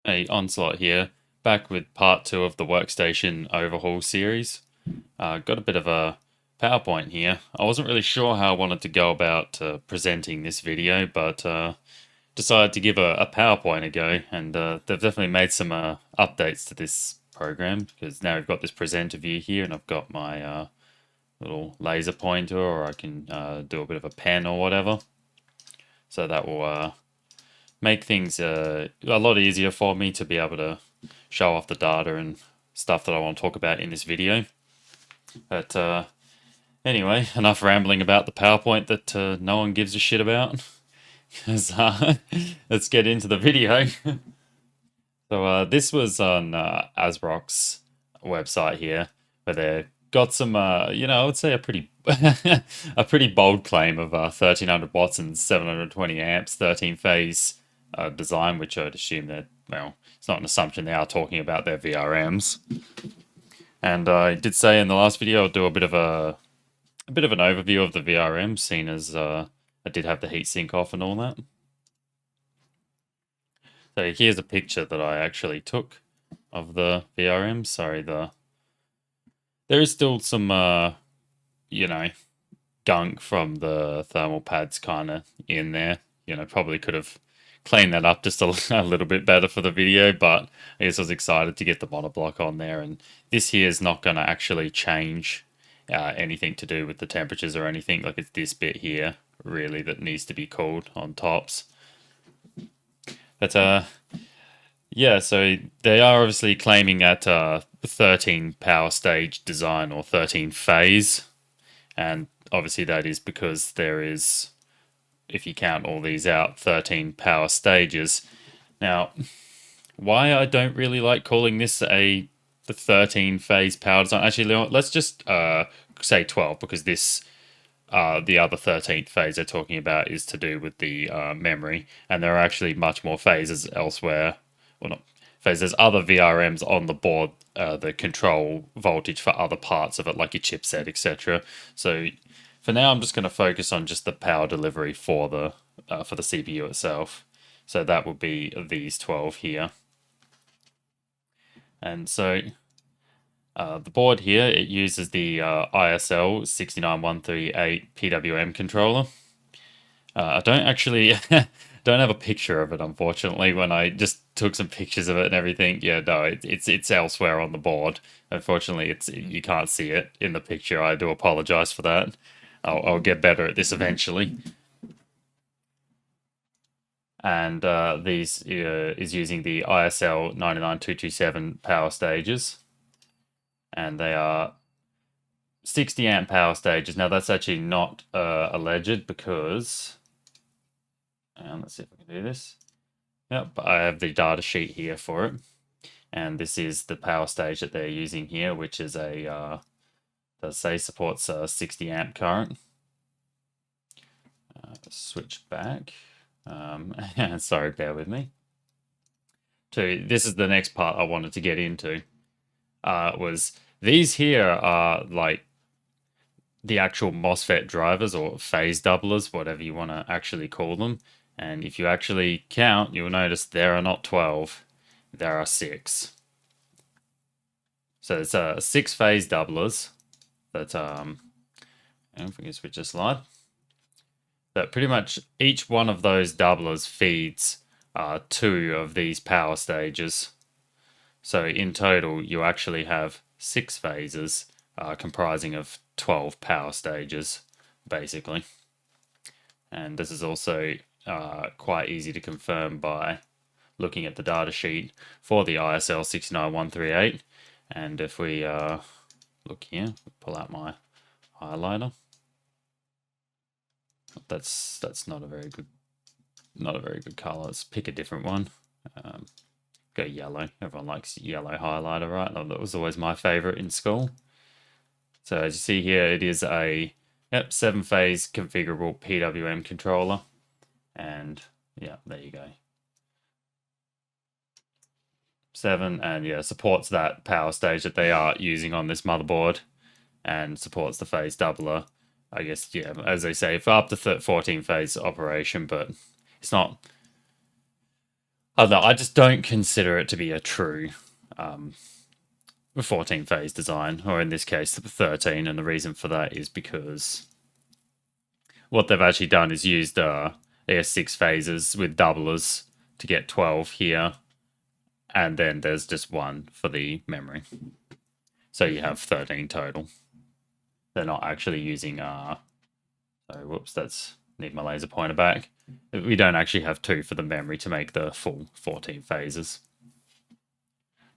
Hey, Onslaught here, back with part two of the Workstation overhaul series. Got a bit of a PowerPoint here. I wasn't really sure how I wanted to go about presenting this video, but decided to give a PowerPoint a go, and they've definitely made some updates to this program, because now we've got this presenter view here, and I've got my little laser pointer, or I can do a bit of a pen or whatever. So that will make things a lot easier for me to be able to show off the data and stuff that I want to talk about in this video. But anyway, enough rambling about the PowerPoint that no one gives a shit about. Let's get into the video. So this was on ASRock's website here, where they got some, I would say a pretty a pretty bold claim of 1300 watts and 720 amps, 13 phase design, which I'd assume that, well, it's not an assumption they are talking about their VRMs. And I did say in the last video I'll do a bit of an overview of the VRM, seeing as I did have the heatsink off and all that. So here's a picture that I actually took of the VRM. Sorry, there is still some gunk from the thermal pads kind of in there. Probably could have cleaned that up just a little bit better for the video, but I guess I was excited to get the monoblock on there. And this here is not going to actually change anything to do with the temperatures or anything. Like, it's this bit here really that needs to be cooled on tops. But yeah, so they are obviously claiming at 13 power stage design, or 13 phase, and obviously that is because there is, if you count all these out, 13 power stages. Now, why I don't really like calling this the 13 phase power design, actually, let's just say 12, because this the other 13th phase they're talking about is to do with the memory, and there are actually much more phases elsewhere. Well, not phases, there's other VRMs on the board that control voltage for other parts of it, like your chipset, etc. So for now, I'm just going to focus on just the power delivery for the CPU itself. So that would be these 12 here. And so the board here, it uses the ISL 69138 PWM controller. I don't actually don't have a picture of it, unfortunately. When I just took some pictures of it and everything, yeah, no, it's elsewhere on the board. Unfortunately, you can't see it in the picture. I do apologize for that. I'll get better at this eventually. And these is using the ISL 99227 power stages, and they are 60 amp power stages. Now that's actually not alleged, because let's see if I can do this. Yep, I have the data sheet here for it, and this is the power stage that they're using here, which is does say supports 60 amp current. Switch back. Sorry, bear with me. So this is the next part I wanted to get into. Was these here are like the actual MOSFET drivers, or phase doublers, whatever you want to actually call them. And if you actually count, you'll notice there are not 12, there are 6. So it's 6 phase doublers that if we can switch the slide, that pretty much each one of those doublers feeds 2 of these power stages. So in total, you actually have 6 phases comprising of 12 power stages, basically. And this is also quite easy to confirm by looking at the data sheet for the ISL 69138. And if we look here, pull out my highlighter. That's not a very good color. Let's pick a different one. Go yellow. Everyone likes yellow highlighter, right? That was always my favorite in school. So as you see here, it is a 7-phase configurable PWM controller, and yeah, there you go. 7, and yeah, supports that power stage that they are using on this motherboard, and supports the phase doubler. I guess, yeah, as they say, for up to 14 phase operation, but it's not. I don't know, I just don't consider it to be a true 14 phase design, or in this case, 13. And the reason for that is because what they've actually done is used ES 6 phases with doublers to get 12 here, and then there's just one for the memory. So you have 13 total. They're not actually using so whoops, that's need my laser pointer back. We don't actually have two for the memory to make the full 14 phases.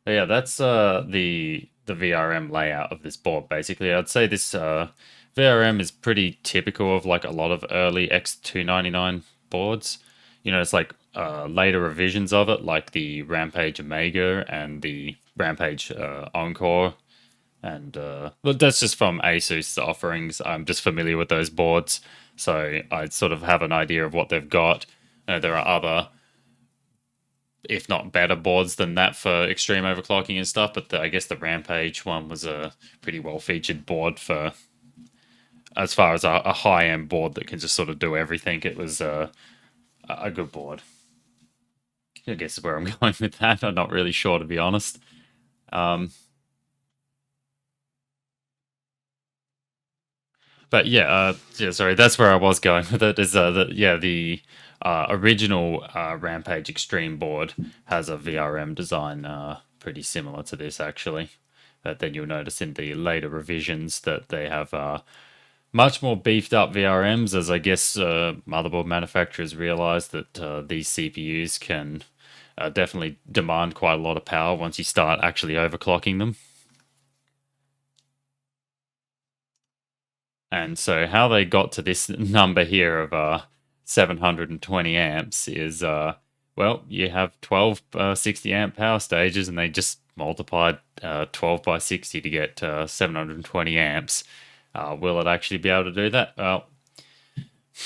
But yeah, that's the VRM layout of this board. Basically, I'd say this VRM is pretty typical of like a lot of early X299 boards. You know, it's like later revisions of it, like the Rampage Omega and the Rampage Encore. And well, that's just from Asus offerings. I'm just familiar with those boards, so I sort of have an idea of what they've got. There are other, if not better, boards than that for extreme overclocking and stuff. But I guess the Rampage one was a pretty well featured board for, as far as a high end board that can just sort of do everything. It was a good board. I guess is where I'm going with that. I'm not really sure, to be honest. But yeah, sorry, that's where I was going with it. Is the original Rampage Extreme board has a VRM design pretty similar to this actually. But then you'll notice in the later revisions that they have much more beefed up VRMs, as I guess motherboard manufacturers realize that these CPUs can definitely demand quite a lot of power once you start actually overclocking them. And so how they got to this number here of 720 amps is, well, you have 12 60 amp power stages, and they just multiplied 12 by 60 to get 720 amps. Will it actually be able to do that? Well,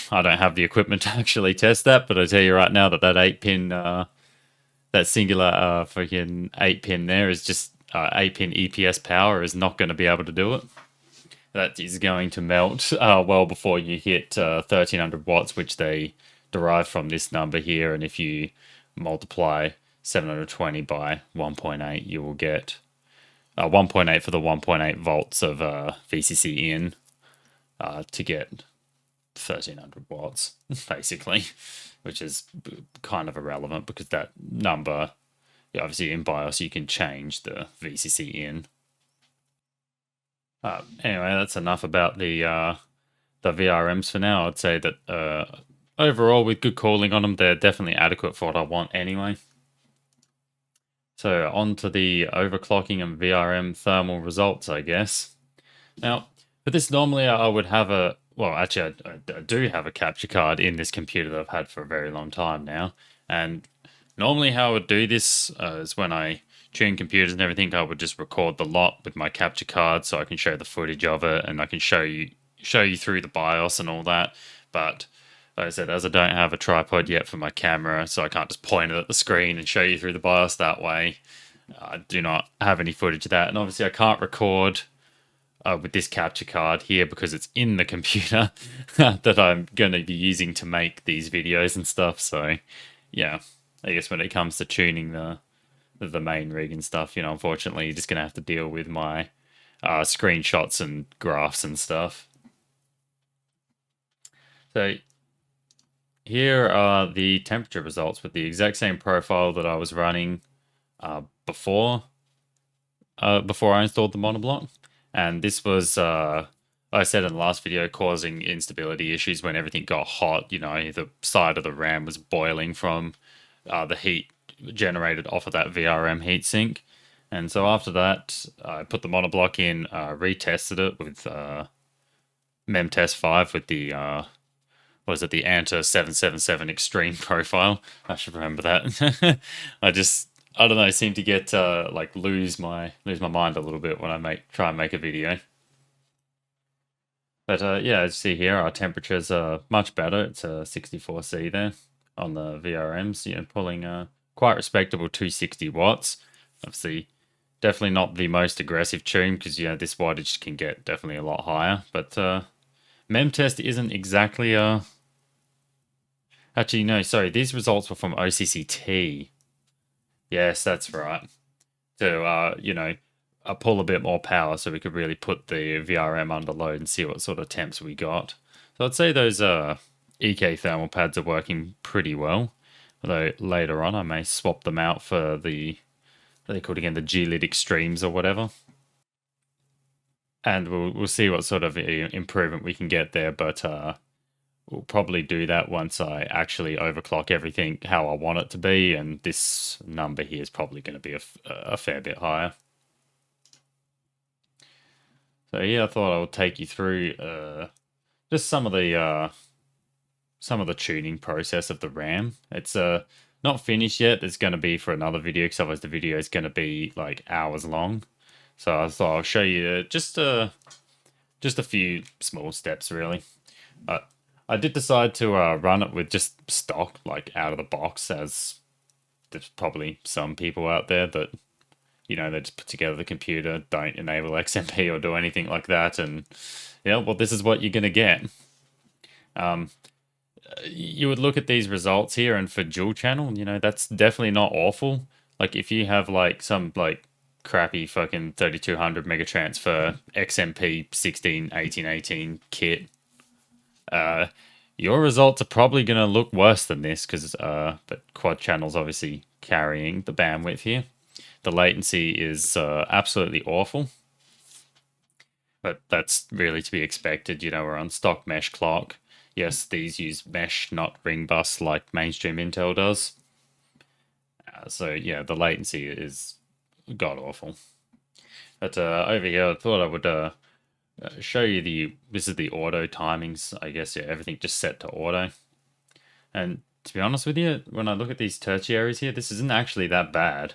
I don't have the equipment to actually test that, but I tell you right now that that 8-pin, that singular freaking 8-pin there is just 8-pin EPS power is not going to be able to do it. That is going to melt well before you hit 1300 watts, which they derive from this number here. And if you multiply 720 by 1.8, you will get 1.8 for the 1.8 volts of VCC in to get 1300 watts, basically, which is kind of irrelevant because that number, obviously in BIOS, you can change the VCC in. Anyway, that's enough about the VRMs for now. I'd say that overall, with good cooling on them, they're definitely adequate for what I want anyway. So on to the overclocking and VRM thermal results, I guess. Now, for this, normally I would have a, well, actually I do have a capture card in this computer that I've had for a very long time now. And normally how I would do this is when I tune computers and everything, I would just record the lot with my capture card so I can show the footage of it and I can show you through the BIOS and all that. But like I said, as I don't have a tripod yet for my camera, so I can't just point it at the screen and show you through the BIOS that way. I do not have any footage of that, and obviously I can't record with this capture card here because it's in the computer that I'm going to be using to make these videos and stuff. So yeah, I guess when it comes to tuning the main rig and stuff, unfortunately, you're just going to have to deal with my screenshots and graphs and stuff. So here are the temperature results with the exact same profile that I was running before I installed the monoblock. And this was, like I said in the last video, causing instability issues when everything got hot. The side of the RAM was boiling from the heat generated off of that VRM heatsink. And so after that, I put the monoblock in, retested it with MemTest 5 with the, the ANTA 777 Extreme profile. I should remember that. I don't know, seem to get lose my mind a little bit when I try and make a video. But yeah, as you see here, our temperatures are much better. It's a 64C there on the VRMs, pulling quite respectable 260 watts. Obviously, definitely not the most aggressive tune because this wattage can get definitely a lot higher. But MemTest isn't exactly actually no, sorry, these results were from OCCT. Yes, that's right. To pull a bit more power so we could really put the VRM under load and see what sort of temps we got. So I'd say those EK thermal pads are working pretty well. Although later on I may swap them out for the, what are they called again, the G-Lid Extremes or whatever. And we'll see what sort of improvement we can get there, but we'll probably do that once I actually overclock everything how I want it to be, and this number here is probably going to be a fair bit higher. So yeah, I thought I would take you through just some of the tuning process of the RAM. It's not finished yet. It's going to be for another video, because otherwise the video is going to be like hours long. So I thought I'll show you just a few small steps really. I did decide to run it with just stock, like out of the box, as there's probably some people out there that, they just put together the computer, don't enable XMP or do anything like that, and well, this is what you're gonna get. You would look at these results here, and for dual channel, that's definitely not awful. Like if you have like some like crappy fucking 3200 mega transfer XMP 1818 kit, your results are probably going to look worse than this, because but quad channel's obviously carrying the bandwidth here. The latency is absolutely awful, but that's really to be expected. We're on stock mesh clock. Yes, these use mesh, not ring bus like mainstream Intel does. So yeah, the latency is god awful. But over here, I thought I would show you this is the auto timings. I guess everything just set to auto. And to be honest with you, when I look at these tertiaries here, this isn't actually that bad.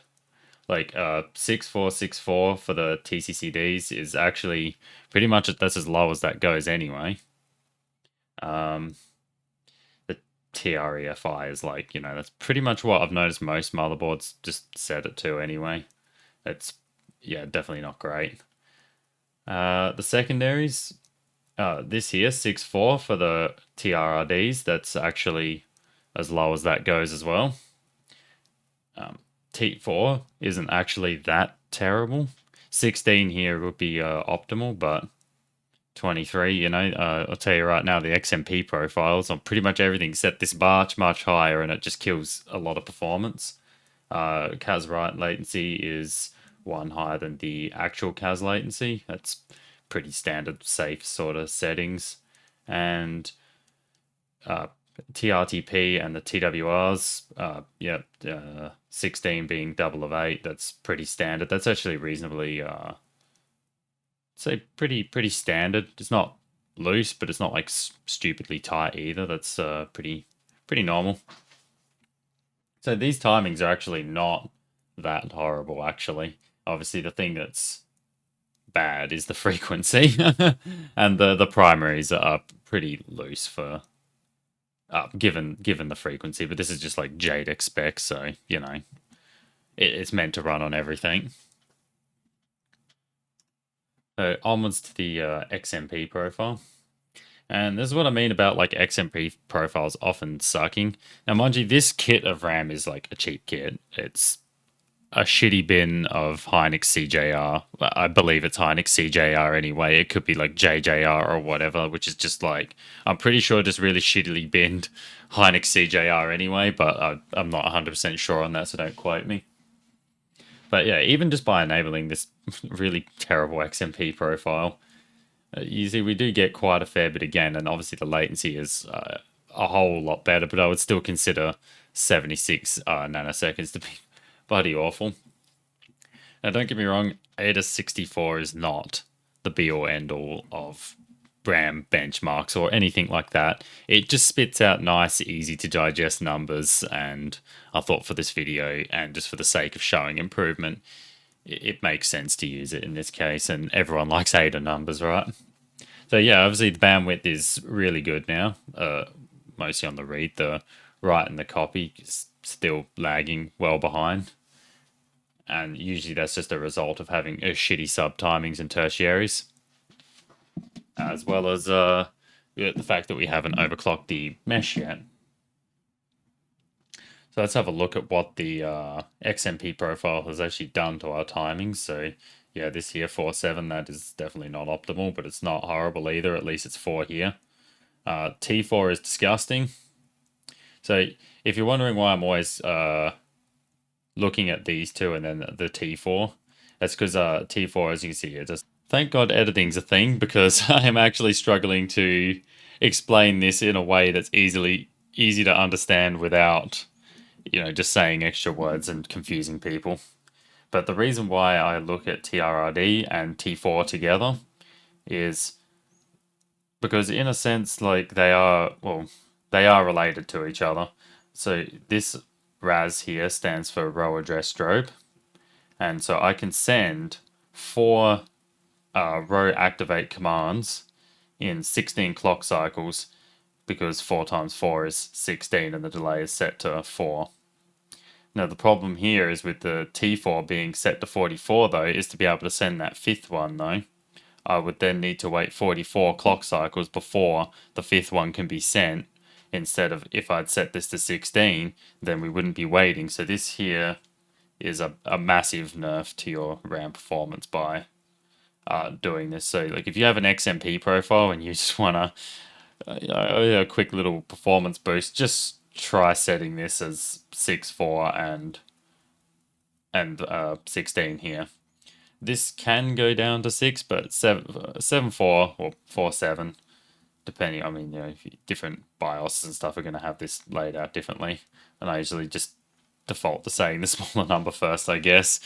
Like 6464 for the TCCDs is actually pretty much, that's as low as that goes anyway. The TREFI is like, that's pretty much what I've noticed most motherboards just set it to anyway. It's, yeah, definitely not great. The secondaries, this here, 6.4 for the TRRDs, that's actually as low as that goes as well. T4 isn't actually that terrible. 16 here would be optimal, but 23, I'll tell you right now, the XMP profiles on pretty much everything set this much higher, and it just kills a lot of performance. CAS write latency is one higher than the actual CAS latency. That's pretty standard, safe sort of settings. And TRTP and the TWRs, 16 being double of 8, that's pretty standard. That's actually reasonably, say pretty standard. It's not loose, but it's not like stupidly tight either. That's pretty normal. So these timings are actually not that horrible, actually. Obviously, the thing that's bad is the frequency, and the primaries are pretty loose for given the frequency. But this is just like JADEC specs, so it's meant to run on everything. So onwards to the XMP profile. And this is what I mean about like XMP profiles often sucking. Now, mind you, this kit of RAM is like a cheap kit. It's a shitty bin of Hynix CJR. I believe it's Hynix CJR anyway. It could be like JJR or whatever, which is just like, I'm pretty sure just really shittily binned Hynix CJR anyway, but I'm not 100% sure on that, so don't quote me. But yeah, even just by enabling this really terrible XMP profile, you see we do get quite a fair bit again, and obviously the latency is a whole lot better, but I would still consider 76 nanoseconds to be bloody awful. Now, don't get me wrong, AIDA64 is not the be-all end-all of RAM benchmarks or anything like that. It just spits out nice, easy-to-digest numbers, and I thought for this video, and just for the sake of showing improvement, it makes sense to use it in this case, and everyone likes AIDA numbers, right? So yeah, obviously the bandwidth is really good now, mostly on the read. The write and the copy is still lagging well behind. And usually that's just a result of having shitty sub timings and tertiaries, as well as the fact that we haven't overclocked the mesh yet. So let's have a look at what the XMP profile has actually done to our timings. So yeah, this here 4.7, that is definitely not optimal, but it's not horrible either. At least it's 4 here. T4 is disgusting. So if you're wondering why I'm always looking at these two and then the T4, that's because T4, as you can see, it just thank God editing's a thing, because I am actually struggling to explain this in a way that's easy to understand without, just saying extra words and confusing people. But the reason why I look at TRRD and T4 together is because, in a sense, like they are related to each other. So this RAS here stands for row address strobe, and so I can send 4 row activate commands in 16 clock cycles, because 4 times 4 is 16 and the delay is set to 4. Now the problem here is with the T4 being set to 44 though, is to be able to send that 5th one though, I would then need to wait 44 clock cycles before the 5th one can be sent, instead of if I'd set this to 16, then we wouldn't be waiting. So this here is a massive nerf to your RAM performance by doing this. So like if you have an XMP profile and you just want a quick little performance boost, just try setting this as 6.4 and 16 here. This can go down to 6, but 7.4 or 4.7, depending. I mean, different BIOS and stuff are going to have this laid out differently, and I usually just default to saying the smaller number first, I guess.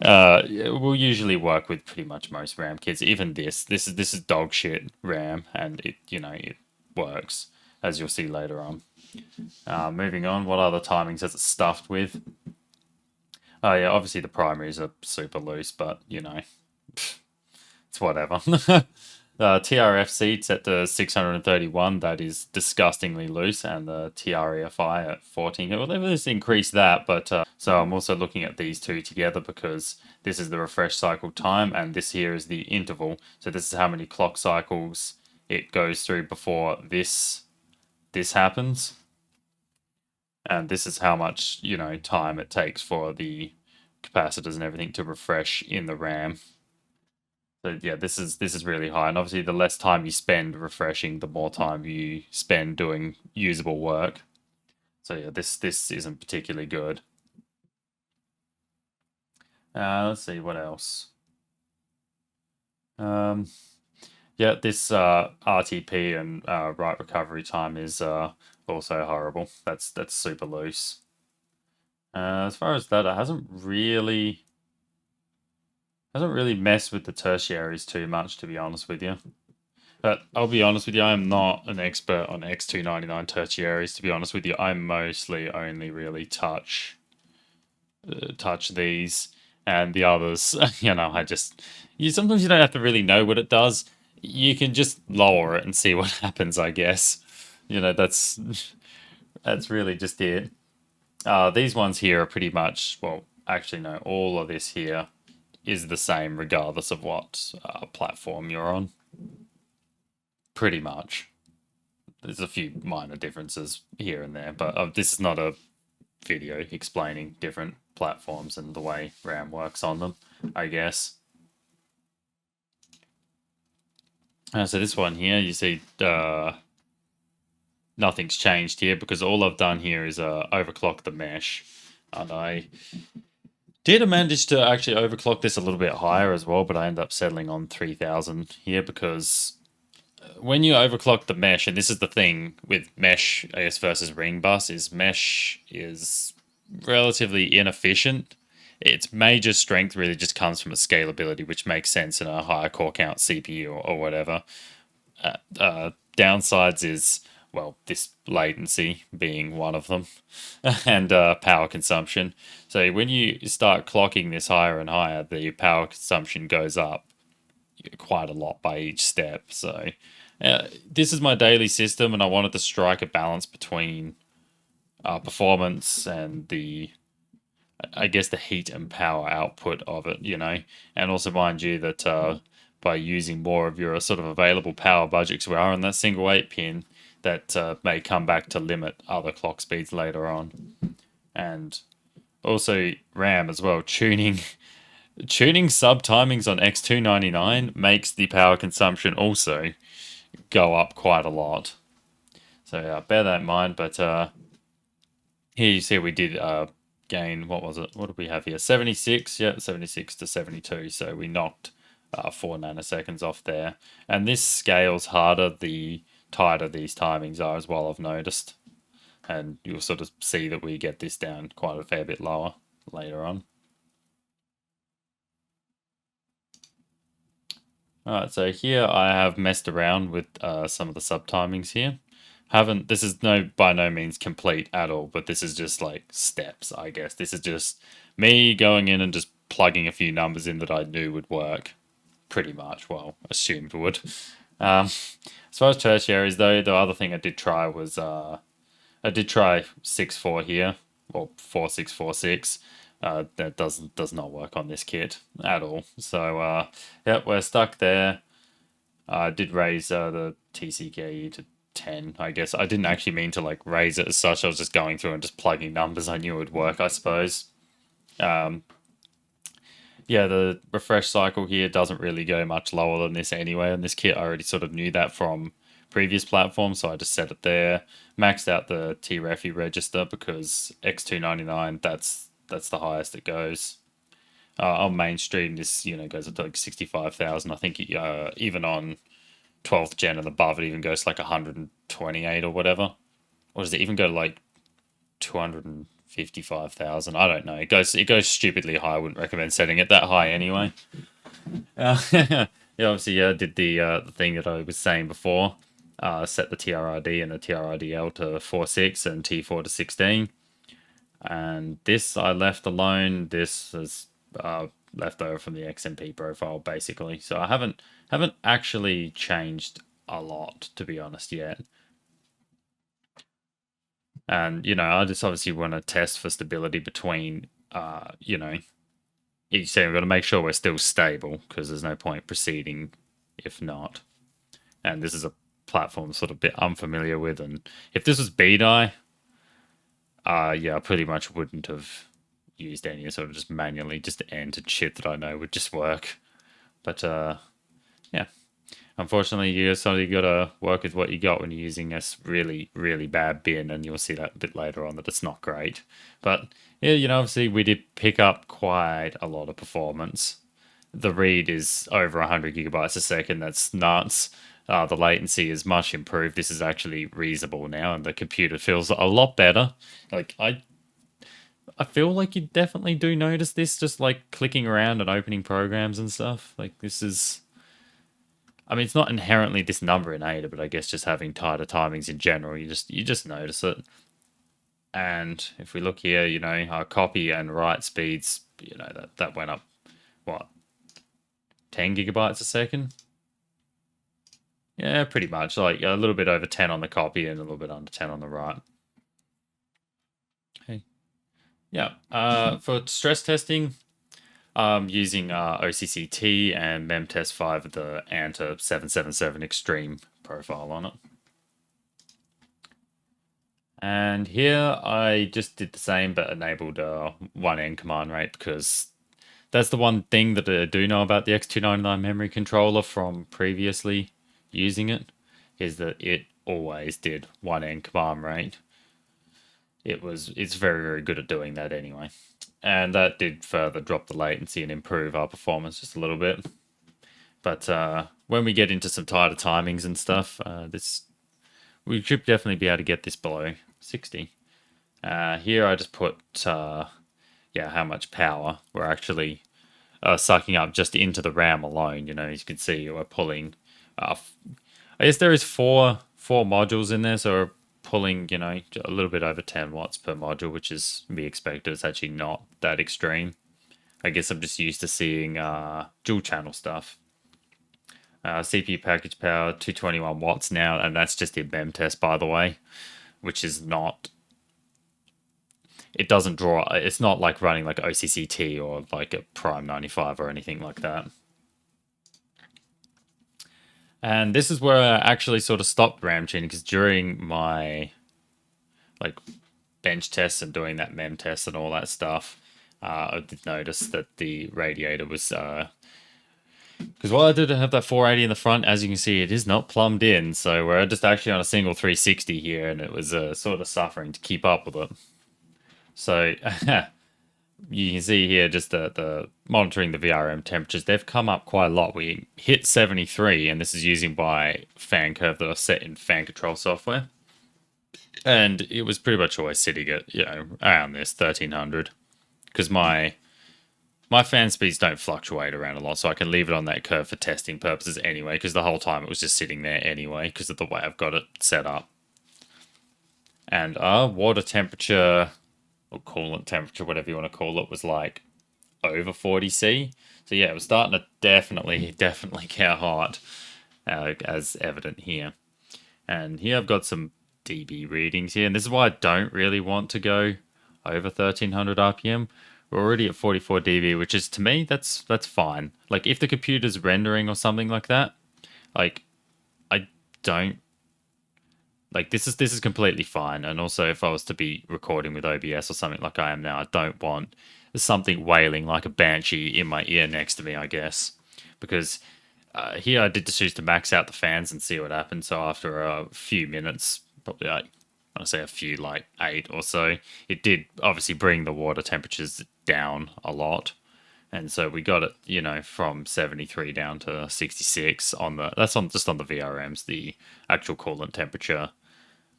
We'll usually work with pretty much most RAM kits. Even this is dog shit RAM, and it works, as you'll see later on. Moving on, what other timings has it stuffed with? Oh yeah, obviously the primaries are super loose, but it's whatever. TRFC set to 631, that is disgustingly loose, and the TREFI at 14. Well, they've just increased that, but so I'm also looking at these two together because this is the refresh cycle time, and this here is the interval. So this is how many clock cycles it goes through before this happens. And this is how much, time it takes for the capacitors and everything to refresh in the RAM. So yeah, this is really high. And obviously the less time you spend refreshing, the more time you spend doing usable work. So yeah, this isn't particularly good. Let's see what else. Yeah, this RTP and write recovery time is also horrible. That's super loose. As far as that, it hasn't really messed with the tertiaries too much, to be honest with you. But I'll be honest with you, I'm not an expert on X299 tertiaries. To be honest with you, I mostly only really touch these, and the others. Sometimes you don't have to really know what it does. You can just lower it and see what happens, I guess. That's really just it. These ones here are pretty much, well, actually no, all of this here is the same regardless of what platform you're on. Pretty much. There's a few minor differences here and there, but this is not a video explaining different platforms and the way RAM works on them, I guess. So this one here, you see nothing's changed here because all I've done here is overclock the mesh. And I did manage to actually overclock this a little bit higher as well, but I ended up settling on 3000 here because when you overclock the mesh, and this is the thing with mesh, I guess, versus ring bus, is mesh is relatively inefficient. Its major strength really just comes from its scalability, which makes sense in a higher core count CPU or whatever. Downsides is, well, this latency being one of them, and power consumption. So when you start clocking this higher and higher, the power consumption goes up quite a lot by each step. So this is my daily system, and I wanted to strike a balance between performance and I guess the heat and power output of it, and also mind you that by using more of your sort of available power budget, because we are on that single 8 pin, that may come back to limit other clock speeds later on. And also RAM as well. Tuning sub timings on X299 makes the power consumption also go up quite a lot. So bear that in mind. But here you see we did gain, what was it? What did we have here? 76, yeah, 76 to 72. So we knocked 4 nanoseconds off there. And this scales harder the tighter these timings are as well, I've noticed. And you'll sort of see that we get this down quite a fair bit lower later on. Alright, so here I have messed around with some of the sub timings here. This is by no means complete at all, but this is just like steps, I guess. This is just me going in and just plugging a few numbers in that I knew would work, pretty much. Well, assumed would. As far as tertiaries though, the other thing I did try was I did try 6.4 here, or 4.6.4.6. That does not work on this kit at all. So yeah, we're stuck there. I did raise the TCK to 10, I guess. I didn't actually mean to like raise it as such. I was just going through and just plugging numbers I knew it would work, I suppose. Yeah, the refresh cycle here doesn't really go much lower than this anyway. And this kit, I already sort of knew that from previous platforms, so I just set it there. Maxed out the T-Refi register because X299, that's the highest it goes. On mainstream, this goes up to like 65,000. I think even on 12th gen and above, it even goes to like 128 or whatever. Or does it even go to like 255,000? I don't know. It goes stupidly high. I wouldn't recommend setting it that high anyway. Yeah, obviously, did the thing that I was saying before. Set the TRRD and the TRRDL to 4.6 and T4 to 16. And this I left alone. This is left over from the XMP profile, basically. So I haven't actually changed a lot, to be honest, yet. And I just obviously want to test for stability between each set. We've got to make sure we're still stable because there's no point proceeding if not. And this is a platform sort of a bit unfamiliar with. And if this was BDI, yeah, I pretty much wouldn't have used any sort of just manually just entered shit that I know would just work. But yeah, unfortunately, you sort of got to work with what you got when you're using a really, really bad bin, and you'll see that a bit later on that it's not great. But yeah, obviously we did pick up quite a lot of performance. The read is over 100 gigabytes a second. That's nuts. The latency is much improved. This is actually reasonable now, and the computer feels a lot better. Like I feel like you definitely do notice this, just like clicking around and opening programs and stuff. Like this is, I mean, it's not inherently this number in Ada, but I guess just having tighter timings in general, you just notice it. And if we look here, our copy and write speeds, that went up, what, 10 gigabytes a second? Yeah, pretty much. Like a little bit over 10 on the copy and a little bit under 10 on the write. Okay. Yeah. For stress testing, using OCCT and MemTest 5 with the ANTA 777 Extreme profile on it. And here I just did the same but enabled 1N command rate because that's the one thing that I do know about the X299 memory controller from previously using it, is that it always did 1N command rate. It's very, very good at doing that anyway. And that did further drop the latency and improve our performance just a little bit. But when we get into some tighter timings and stuff, we should definitely be able to get this below 60. Here I just put how much power we're actually sucking up just into the RAM alone. As you can see, we're pulling. I guess there is four modules in there, so we're pulling a little bit over 10 watts per module, which is to be expected. It's actually not that extreme. I guess I'm just used to seeing dual channel stuff. CPU package power 221 watts now, and that's just in MemTest, by the way, which is not. It doesn't draw. It's not like running like OCCT or like a Prime 95 or anything like that. And this is where I actually sort of stopped RAM tuning, because during my bench tests and doing that mem test and all that stuff, I did notice that the radiator was because while I did have that 480 in the front, as you can see, it is not plumbed in. So we're just actually on a single 360 here, and it was sort of suffering to keep up with it. So you can see here just the monitoring the VRM temperatures. They've come up quite a lot. We hit 73, and this is using my fan curve that I've set in fan control software. And it was pretty much always sitting at, around this 1300. Because my fan speeds don't fluctuate around a lot, so I can leave it on that curve for testing purposes anyway, because the whole time it was just sitting there anyway, because of the way I've got it set up. And our water temperature, or coolant temperature, whatever you want to call it, was like over 40°C. So yeah, it was starting to definitely get hot, as evident here. And here I've got some dB readings here, and this is why I don't really want to go over 1300 RPM. We're already at 44 dB, which is, to me, that's fine. Like, if the computer's rendering or something like that, like, I don't... Like, this is completely fine. And also, if I was to be recording with OBS or something like I am now, I don't want something wailing like a banshee in my ear next to me, I guess. Because here I did just choose to max out the fans and see what happened. So after a few minutes, probably like, I say a few, like 8 or so, it did obviously bring the water temperatures down a lot. And so we got it, from 73 down to 66 just on the VRMs, the actual coolant temperature.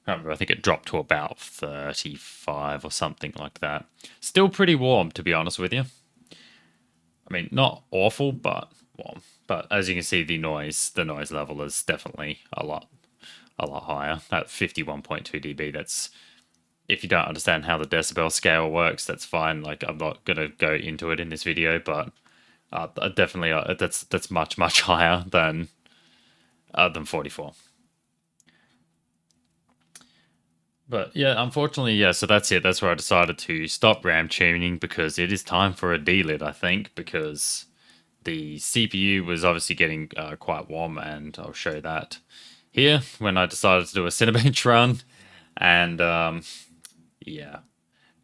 I remember, I think it dropped to about 35 or something like that. Still pretty warm, to be honest with you. I mean, not awful, but warm. But as you can see, the noise level is definitely a lot higher. At 51.2 dB, that's, if you don't understand how the decibel scale works, that's fine. Like, I'm not gonna go into it in this video, but definitely that's much higher than 44. But yeah, unfortunately, yeah. So that's it. That's where I decided to stop RAM tuning, because it is time for a delit, I think, because the CPU was obviously getting quite warm, and I'll show that here when I decided to do a Cinebench run. And yeah,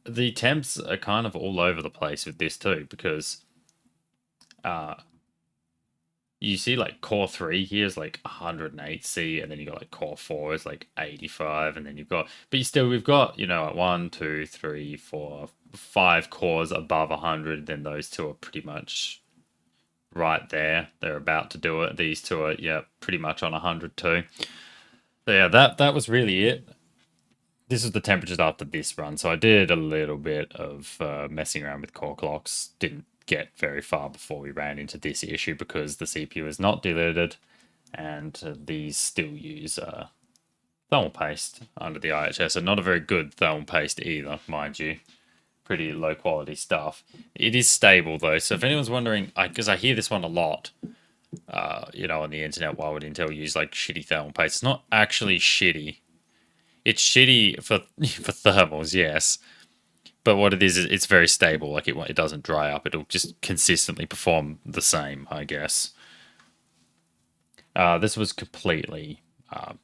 the temps are kind of all over the place with this too, because you see like core 3 here is like 108C, and then you got like core 4 is like 85, and then we've got 1, 2, 3, 4, 5 cores above 100. Then those two are pretty much right there. They're about to do it. These two are, yeah, pretty much on 100 too. So yeah, that was really it. This is the temperatures after this run. So I did a little bit of messing around with core clocks. Didn't get very far before we ran into this issue, because the CPU is not delited, and these still use thermal paste under the IHS, and not a very good thermal paste either, mind you. Pretty low quality stuff. It is stable though, so if anyone's wondering, because I hear this one a lot, on the internet, why would Intel use like shitty thermal paste? It's not actually shitty. It's shitty for thermals, yes. But what it is, it's very stable. Like, it doesn't dry up. It'll just consistently perform the same, I guess. This was completely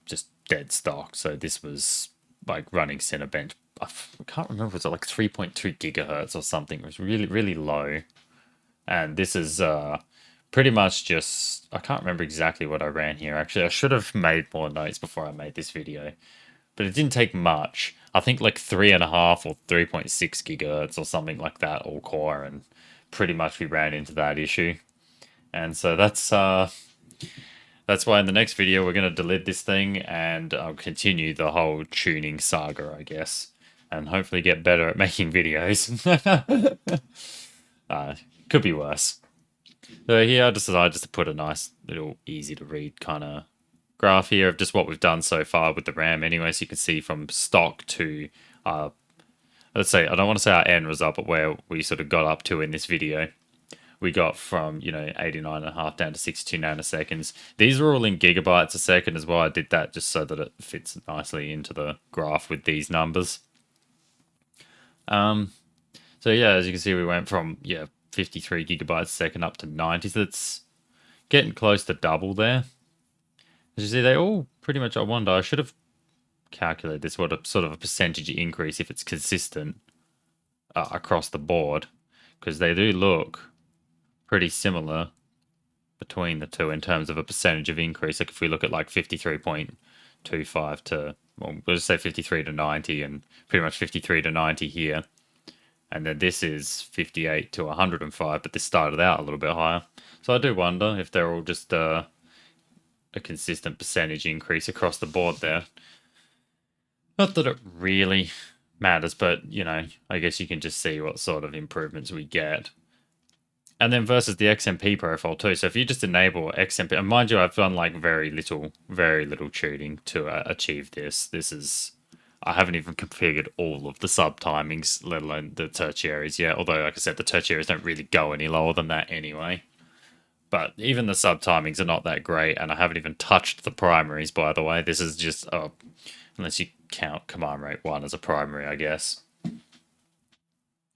just dead stock. So this was like running Cinebench. I can't remember. Was it like 3.2 gigahertz or something? It was really, really low. And this is pretty much just... I can't remember exactly what I ran here. Actually, I should have made more notes before I made this video. But it didn't take much. I think like 3.5 or 3.6 gigahertz or something like that, all core, and pretty much we ran into that issue. And so that's why in the next video we're going to delete this thing, and I'll continue the whole tuning saga, I guess, and hopefully get better at making videos. Could be worse. So here I decided just to put a nice little easy to read kind of graph here of just what we've done so far with the RAM anyway, so you can see from stock to let's say, I don't want to say our end result, but where we sort of got up to in this video. We got from 89.5 down to 62 nanoseconds. These are all in gigabytes a second as well. I did that just so that it fits nicely into the graph with these numbers. So yeah, as you can see, we went from 53 gigabytes a second up to 90. So it's getting close to double there. As you see, they all pretty much, I wonder, I should have calculate this, what a sort of a percentage increase if it's consistent across the board, because they do look pretty similar between the two in terms of a percentage of increase. Like if we look at like 53.25 to, well, we'll just say 53 to 90, and pretty much 53 to 90 here. And then this is 58 to 105, but this started out a little bit higher. So I do wonder if they're all just a consistent percentage increase across the board there. Not that it really matters, but, you know, I guess you can just see what sort of improvements we get. And then versus the XMP profile too. So if you just enable XMP, and mind you, I've done like very little tuning to achieve this. I haven't even configured all of the sub timings, let alone the tertiaries yet. Although, like I said, the tertiaries don't really go any lower than that anyway. But even the sub timings are not that great, and I haven't even touched the primaries, by the way. This is just, unless you count command rate 1 as a primary, I guess.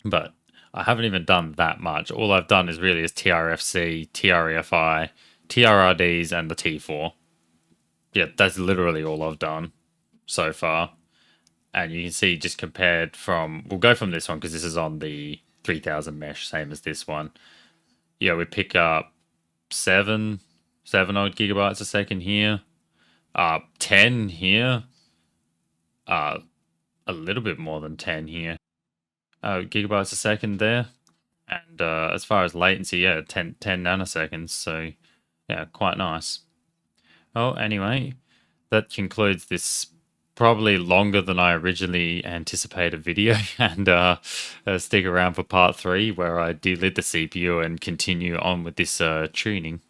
But I haven't even done that much. All I've done is TRFC, TREFI, TRRDs, and the T4. Yeah, that's literally all I've done so far. And you can see just compared from, we'll go from this one because this is on the 3000 mesh, same as this one. Yeah, we pick up 7 odd gigabytes a second here, 10 here, a little bit more than 10 here, gigabytes a second there. And as far as latency, yeah, 10 nanoseconds. So yeah, quite nice. Well, anyway, that concludes this probably longer than I originally anticipated video, and stick around for part 3 where I delete the CPU and continue on with this tuning.